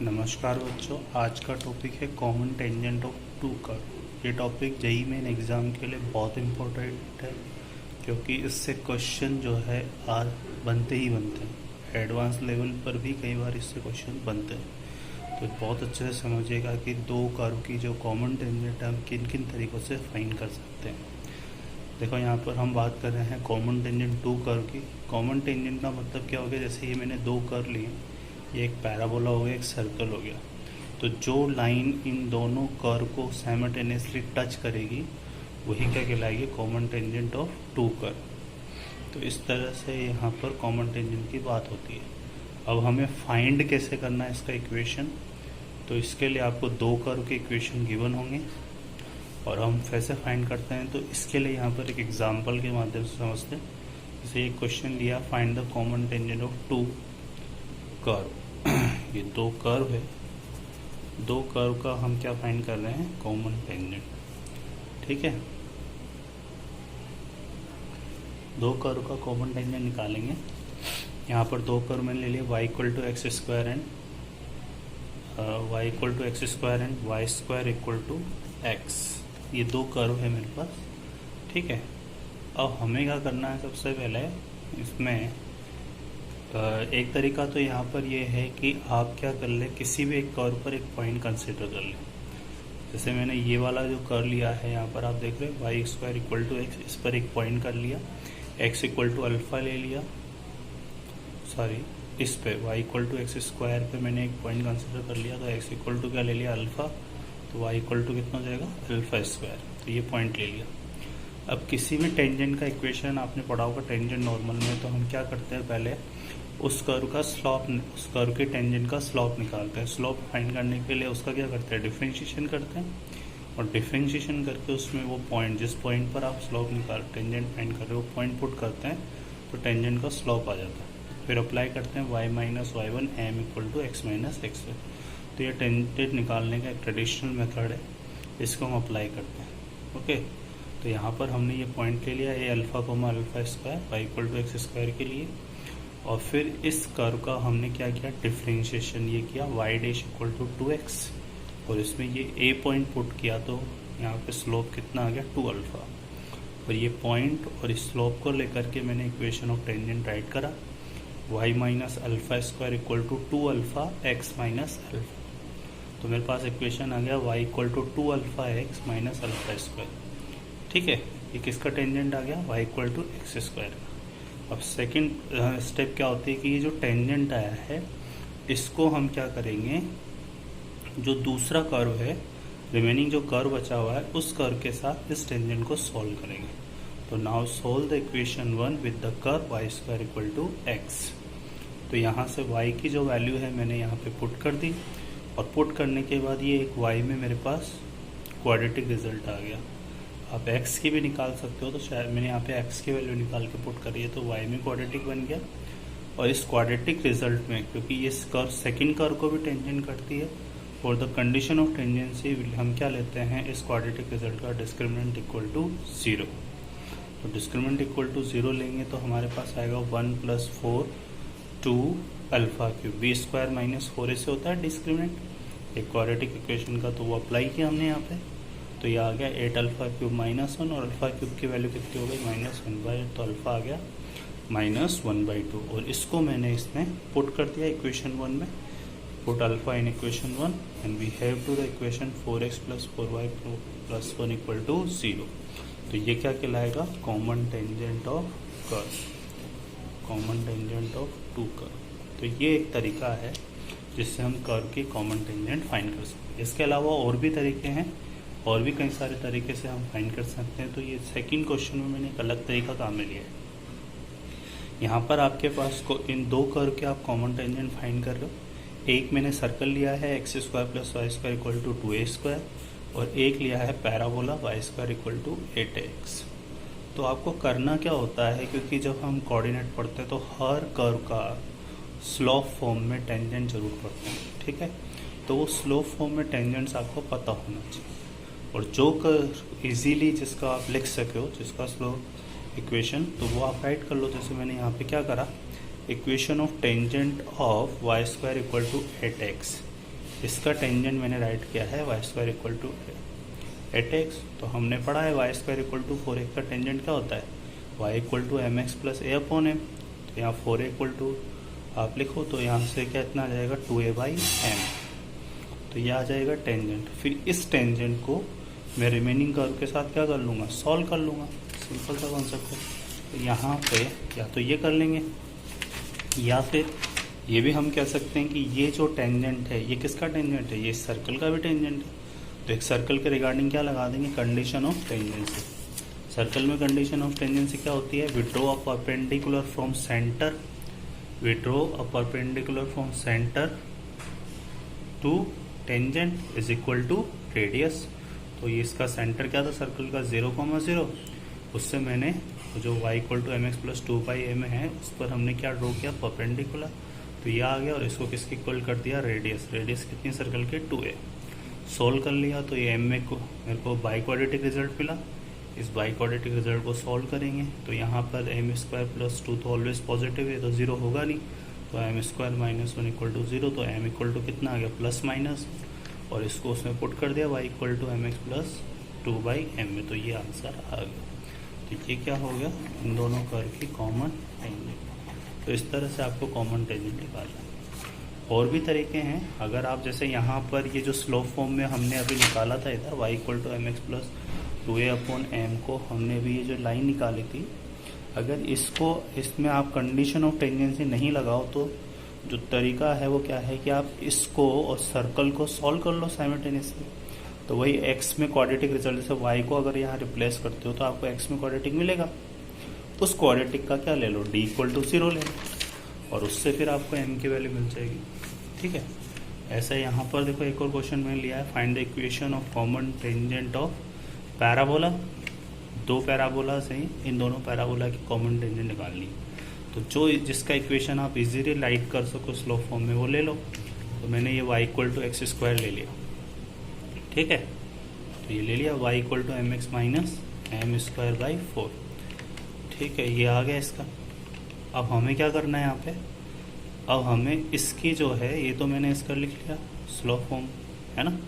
नमस्कार बच्चों, आज का टॉपिक है common tangent of two curve. ये टॉपिक जेईई मेन एग्ज़ाम के लिए बहुत इम्पोर्टेंट है क्योंकि इससे क्वेश्चन जो है आज बनते ही बनते हैं। एडवांस लेवल पर भी कई बार इससे क्वेश्चन बनते हैं, तो बहुत अच्छे से समझिएगा कि दो कर्व की जो कॉमन टेंजेंट है हम किन किन तरीक़ों से फाइंड कर सकते हैं। देखो यहाँ पर हम बात कर रहे हैं कॉमन टेंजेंट टू कर्व की। कॉमन टेंजेंट का मतलब क्या हो गया, जैसे ये मैंने दो कर्व लिए, ये एक पैराबोला हो गया, एक सर्कल हो गया, तो जो लाइन इन दोनों कर्व को साइमल्टेनियसली टच करेगी वही क्या कहलाएगी, common tangent of two curve. तो इस तरह से यहाँ पर कॉमन टेंजेंट की बात होती है। अब हमें फाइंड कैसे करना है इसका इक्वेशन, तो इसके लिए आपको दो कर्व के इक्वेशन गिवन होंगे और हम कैसे फाइंड करते हैं, तो इसके लिए यहाँ पर एक एग्जाम्पल के माध्यम से समझते हैं। जैसे एक क्वेश्चन दिया, find the common tangent of two curve. ये दो कर्व है, दो कर्व का हम क्या फाइंड कर रहे हैं, कॉमन टेंजेंट। ठीक है, दो कर्व का कॉमन टेंजेंट निकालेंगे। यहाँ पर दो कर्व मैंने ले लिया, y equal to x square and y square equal to x. ये दो कर्व है मेरे पास। ठीक है, अब हमें क्या करना है, सबसे पहले इसमें एक तरीका तो यहाँ पर ये है कि आप क्या कर लें, किसी भी एक कर्व पर एक पॉइंट कंसिडर कर लें। जैसे मैंने ये वाला जो कर लिया है, यहाँ पर आप देख रहे हैं y square equal to x, इस पर एक पॉइंट कर लिया, एक्स इक्वल टू अल्फ़ा ले लिया, सॉरी इस पे y equal to x square पे मैंने एक पॉइंट कंसिडर कर लिया, तो एक्स इक्वल टू क्या ले लिया, अल्फ़ा, तो वाई इक्वल टू कितना हो जाएगा, अल्फ़ा स्क्वायर, तो ये पॉइंट ले लिया। अब किसी भी टेंजेंट का इक्वेशन आपने पढ़ा होगा टेंजेंट नॉर्मल में, तो हम क्या करते हैं, पहले उस कर्व का स्लॉप, उस कर्व के टेंजेंट का स्लॉप निकालते हैं। स्लॉप फाइंड करने के लिए उसका क्या करते हैं, डिफरेंशिएशन करते हैं, और डिफरेंशिएशन करके उसमें वो पॉइंट, जिस पॉइंट पर आप स्लॉप टेंजेंट फाइंड कर रहे हो, पॉइंट पुट करते हैं, तो टेंजेंट का स्लॉप आ जाता है। फिर अप्लाई करते हैं y minus y one m equal to x minus x. तो ये टेंजेंट निकालने का एक ट्रेडिशनल मेथड है, इसको हम अप्लाई करते हैं। ओके, तो यहाँ पर हमने ये पॉइंट ले लिया, ये alpha comma alpha square y equal to x square के लिए, और फिर इस कर्व का हमने क्या किया, डिफरेंशिएशन ये किया, y dash equal to 2x, और इसमें ये a पॉइंट पुट किया, तो यहाँ पे स्लोप कितना आ गया, 2 अल्फ़ा, और ये पॉइंट और इस स्लोप को लेकर के मैंने इक्वेशन ऑफ टेंजेंट राइट करा, y minus alpha square equal to 2 alpha x minus alpha. तो मेरे पास इक्वेशन आ गया y equal to 2 alpha x minus alpha square. ठीक है, ये किसका टेंजेंट आ गया, y equal to x square. अब सेकंड स्टेप क्या होती है कि ये जो टेंजेंट आया है, इसको हम क्या करेंगे, जो दूसरा कर्व है, रिमेनिंग जो कर्व बचा हुआ है, उस कर्व के साथ इस टेंजेंट को सॉल्व करेंगे। तो now solve the equation 1 with the curve y square equal to x. तो यहाँ से y की जो वैल्यू है मैंने यहाँ पे पुट कर दी, और पुट करने के बाद ये एक y में मेरे पास क्वाड्रेटिक रिजल्ट आ गया। आप x की भी निकाल सकते हो, तो शायद मैंने यहाँ पे x की वैल्यू निकाल के पुट करी है, तो y में क्वाड्रेटिक बन गया। और इस क्वाड्रेटिक रिजल्ट में, क्योंकि ये कर्व सेकंड कर्व को भी टेंजेंट करती है, for the condition of tangency हम क्या लेते हैं, इस क्वाड्रेटिक रिजल्ट का डिस्क्रिमिनेंट इक्वल टू 0। तो डिस्क्रिमिनेंट इक्वल टू 0 लेंगे तो हमारे पास आएगा 1 + 4 2 alpha cube, B square minus 4 से होता है डिस्क्रिमिनेंट एक क्वाड्रेटिक इक्वेशन का, तो वो अप्लाई किया हमने यहाँ पे, तो ये आ गया 8 अल्फ़ा क्यूब माइनस 1, और अल्फ़ा क्यूब की वैल्यू कितनी हो गई, -1/8, तो अल्फ़ा आ गया -1/2, और इसको मैंने इसमें पुट कर दिया इक्वेशन 1 में, put alpha in equation 1 and we have to the equation 4x + 4y + 1 equal to 0। तो ये क्या कहलाएगा, common tangent of curve, common tangent of two curve. तो ये एक तरीका है जिससे हम कर्व की कॉमन टेंजेंट फाइंड कर सकते हैं। इसके अलावा और भी तरीके हैं, और भी कई सारे तरीके से हम फाइंड कर सकते हैं। तो ये सेकंड क्वेश्चन में मैंने एक अलग तरीका काम में लिया है। यहाँ पर आपके पास इन दो कर्व के आप कॉमन टेंजेंट फाइंड कर रहे हो। एक मैंने सर्कल लिया है x square plus y square equal to 2a square, और एक लिया है parabola y square equal to 8x। तो आपको करना क्या होता है, क्योंकि जब हम कोऑर्डिनेट पढ़ते हैं तो हर कर्व का स्लोप फॉर्म में टेंजेंट जरूर पढ़ते हैं। ठीक है, तो वो स्लोप फॉर्म में टेंजेंट्स आपको पता होना चाहिए, और जो कर्व इजीली जिसका आप लिख सके हो, जिसका स्लोप इक्वेशन, तो वो आप राइट कर लो। जैसे मैंने यहाँ पे क्या करा, equation of tangent of y square equal to 8x, इसका टेंजेंट मैंने राइट किया है Y square equal to 8x। तो हमने पढ़ा है Y square equal to 4x का टेंजेंट क्या होता है, y equal to m x plus a upon m. तो यहाँ 4 इक्वल टू आप लिखो तो यहाँ से क्या इतना आ जाएगा 2a/m। तो ये आ जाएगा टेंजेंट। फिर इस टेंजेंट को मैं रिमेनिंग कर्व के साथ क्या कर लूँगा, सॉल्व कर लूँगा। सिंपल सा कॉन्सेप्ट है। तो यहाँ पे या तो ये कर लेंगे या फिर ये भी हम कह सकते हैं कि ये जो टेंजेंट है ये किसका टेंजेंट है, ये सर्कल का भी टेंजेंट है। तो एक सर्कल के रिगार्डिंग क्या लगा देंगे, कंडीशन ऑफ टेंजेंसी। सर्कल में कंडीशन ऑफ टेंजेंसी क्या होती है, withdraw a perpendicular from centre, withdraw a perpendicular from centre to tangent is equal to radius. तो ये इसका सेंटर क्या था सर्कल का 0,0, उससे मैंने जो y equal to m x plus 2/m है उस पर हमने क्या ड्रॉ किया, परपेंडिकुलर। तो ये आ गया और इसको किसके इक्वल कर दिया, रेडियस। रेडियस कितनी सर्कल के, 2a। सोल्व कर लिया तो ये m में को मेरे को बाई क्वाड्रेटिक रिजल्ट मिला। इस बाई क्वाड्रेटिक रिजल्ट को सॉल्व करेंगे तो यहाँ पर m स्क्वायर प्लस 2 तो ऑलवेज पॉजिटिव है तो 0 होगा नहीं। तो m square minus 1 equal to 0। तो m इक्वल टू कितना आ गया, प्लस माइनस, और इसको उसमें पुट कर दिया y equal to m x plus 2/m में। तो ये आंसर आ गया। तो ये क्या हो गया, इन दोनों कर्व की कॉमन टेंजेंट। तो इस तरह से आपको कॉमन टेंजेंट निकालना है। और भी तरीके हैं, अगर आप जैसे यहाँ पर ये जो स्लोप फॉर्म में हमने अभी निकाला था इधर y equal to m x plus 2a/m को हमने भी ये जो लाइन निकाली थी, अगर इसको इसमें आप कंडीशन ऑफ टेंजेंसी नहीं लगाओ तो जो तरीका है वो क्या है कि आप इसको और सर्कल को सॉल्व कर लो साइमल्टेनियसली। तो वही x में क्वाड्रेटिक रिजल्ट से y को अगर यहाँ रिप्लेस करते हो तो आपको x में क्वाड्रेटिक मिलेगा। उस क्वाड्रेटिक का क्या ले लो, d इक्वल टू 0 ले लो, और उससे फिर आपको m की वैल्यू मिल जाएगी। ठीक है, ऐसा यहाँ पर देखो एक और क्वेश्चन मैंने लिया है, find the equation of common tangent of parabola. दो पैराबोला से ही इन दोनों पैराबोला की कॉमन टेंजेंट निकालनी है। तो जो जिसका इक्वेशन आप इजीली राइट कर सको स्लोप फॉर्म में वो ले लो। तो मैंने ये y equal to x square ले लिया। ठीक है, तो ये ले लिया y equal to m x minus m square by 4। ठीक है, ये आ गया इसका। अब हमें क्या करना है यहाँ पे, अब हमें इसकी जो है ये तो मैंने इसका लिख लिया स्लोप फॉर्म है ना,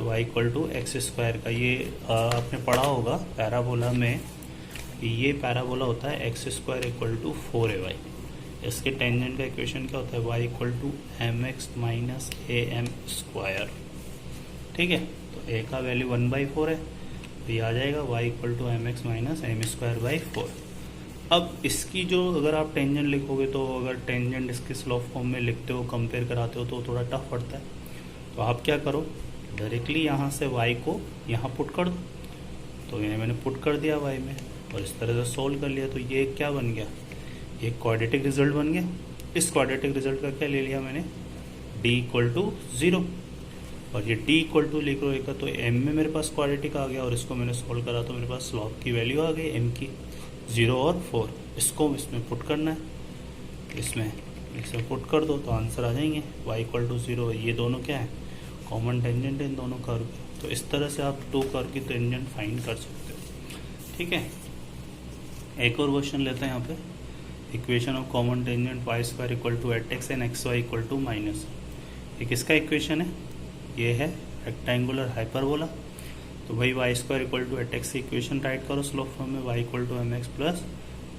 y equal to x square का। ये आपने पढ़ा होगा पैराबोला में, ये पैराबोला होता है x square equal to 4ay। इसके टेंजेंट का इक्वेशन क्या होता है, y equal to m x minus a m square. ठीक है, तो a का वैल्यू 1/4 है, तो ये आ जाएगा y equal to m x minus m square by 4। अब इसकी जो अगर आप टेंजेंट लिखोगे तो अगर टेंजेंट इसके स्लोप फॉर्म में लिखते हो, कंपेयर कराते हो तो थोड़ा टफ पड़ता है। तो आप क्या करो, डायरेक्टली यहाँ से y को यहाँ पुट कर दो। तो ये मैंने पुट कर दिया y में और इस तरह से सोल्व कर लिया। तो ये क्या बन गया, ये क्वाड्रेटिक रिजल्ट बन गया। इस क्वाड्रेटिक रिजल्ट का क्या ले लिया मैंने, d इक्वल टू 0, और ये d इक्वल टू लिख लो तो m में मेरे पास क्वाड्रेटिक आ गया और इसको मैंने सोल्व करा तो मेरे पास स्लोप की वैल्यू आ गई m की 0 और 4। इसको इसमें पुट करना है, इसमें पुट कर दो तो आंसर आ जाएंगे y इक्वल टू 0। ये दोनों क्या है, कॉमन टेंजेंट है इन दोनों कर्व के। तो इस तरह से आप टू कर्व की टेंजेंट फाइंड कर सकते हो। ठीक है, एक और क्वेश्चन लेते हैं यहाँ पे, equation of common tangent y square equal to 8x and xy equal to minus. ये किसका इक्वेशन है, ये है रेक्टेंगुलर हाइपरबोला। तो भाई y square equal to 8x की इक्वेशन राइट करो स्लोप फॉर्म में, y equal to m x plus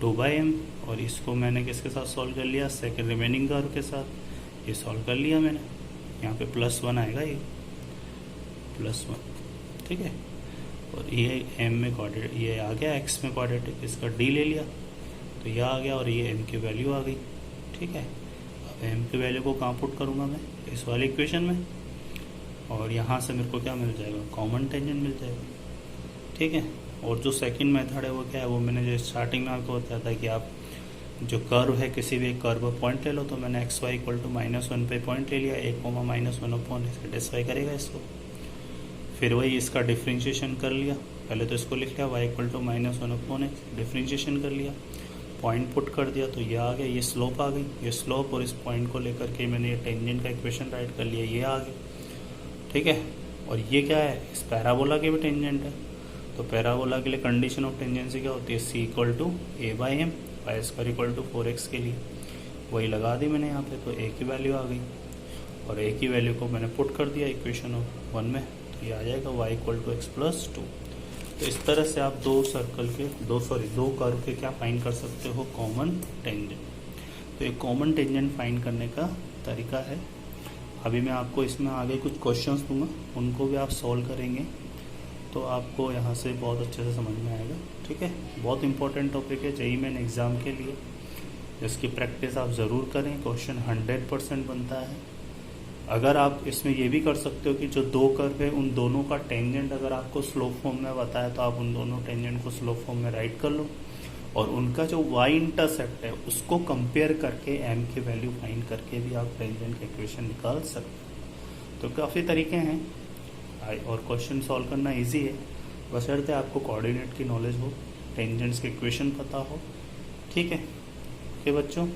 2/m, और इसको मैंने किसके साथ सॉल्व कर लिया, सेकेंड रिमेनिंग कर्व के साथ। ये सॉल्व कर लिया मैंने, यहाँ पे +1 आएगा, ये +1। ठीक है, और ये m में क्वाड्रेटिक, ये आ गया x में क्वाड्रेटिक, इसका d ले लिया तो ये आ गया और ये m की वैल्यू आ गई। ठीक है, अब m की वैल्यू को कहाँ पुट करूँगा मैं, इस वाले इक्वेशन में, और यहाँ से मेरे को क्या मिल जाएगा, कॉमन टेंजेंट मिल जाएगा। ठीक है, और जो सेकंड मेथड है वो क्या है, वो मैंने जो स्टार्टिंग में आपको बताया था कि आप जो कर्व है किसी भी एक कर्व पर पॉइंट ले लो। तो मैंने xy इक्वल टू -1 पे पॉइंट ले लिया, 1,-1 सेटिस्फाई करेगा इसको। फिर वही इसका डिफ्रेंशिएशन कर लिया, पहले तो इसको लिख लिया y equal to -1/x, differentiation कर लिया, पॉइंट पुट कर दिया तो ये आ गया, ये स्लोप आ गई। ये स्लोप और इस पॉइंट को लेकर के मैंने ये टेंजेंट का इक्वेशन राइट कर लिया, ये आ गया। ठीक है, और ये क्या है, इस पैराबोला के भी टेंजेंट है। तो पैराबोला के लिए कंडीशन ऑफ टेंजेंसी क्या होती है, c equal to a/m, y square equal to 4x के लिए वही लगा दी मैंने यहाँ पे, तो a की वैल्यू आ गई। और एक ही वैल्यू को मैंने पुट कर दिया इक्वेशन 1 में, तो ये आ जाएगा y equal to x plus 2। तो इस तरह से आप दो कर्व के क्या फाइंड कर सकते हो, कॉमन टेंजेंट। तो एक कॉमन टेंजेंट फाइंड करने का तरीका है। अभी मैं आपको इसमें आगे कुछ क्वेश्चंस दूंगा, उनको भी आप सॉल्व करेंगे तो आपको यहाँ से बहुत अच्छे से समझ में आएगा। ठीक है, बहुत इंपॉर्टेंट टॉपिक है जेईई मेन एग्ज़ाम के लिए, जिसकी प्रैक्टिस आप ज़रूर करें। क्वेश्चन 100% बनता है। अगर आप इसमें ये भी कर सकते हो कि जो दो कर्व है उन दोनों का टेंजेंट अगर आपको स्लोप फॉर्म में बताया तो आप उन दोनों टेंजेंट को स्लोप फॉर्म में राइट कर लो, और उनका जो y इंटरसेप्ट है उसको कंपेयर करके m की वैल्यू फाइंड करके भी आप टेंजेंट का इक्वेशन निकाल सकते हैं। तो काफ़ी तरीके हैं और क्वेश्चन सॉल्व करना इजी है, बशर्ते आपको कोऑर्डिनेट की नॉलेज हो, टेंजेंट्स के इक्वेशन पता हो। ठीक है, ओके बच्चों।